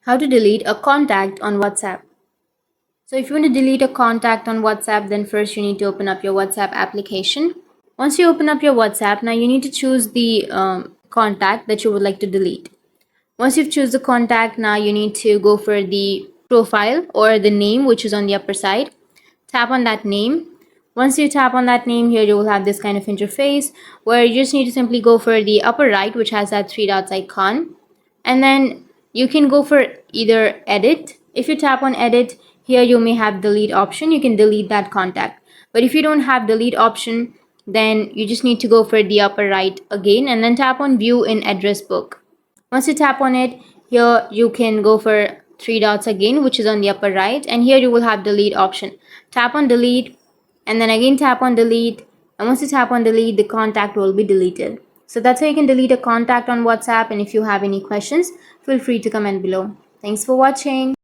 How to delete a contact on WhatsApp. So if you want to delete a contact on WhatsApp, then first you need to open up your WhatsApp application. Once you open up your WhatsApp, now you need to choose the contact that you would like to delete. Once you've choose the contact, now you need to go for the profile or the name which is on the upper side. Tap on that name. Once you tap on that name, here you will have this kind of interface where you just need to simply go for the upper right, which has that three dots icon, and then you can go for either edit. If you tap on edit, here you may have delete option. You can delete that contact, but if you don't have delete option, then you just need to go for the upper right again and then tap on view in address book. Once you tap on it, here you can go for three dots again, which is on the upper right, and here you will have delete option. Tap on delete and then again tap on delete, and once you tap on delete, the contact will be deleted. So that's how you can delete a contact on WhatsApp. And if you have any questions, feel free to comment below. Thanks for watching.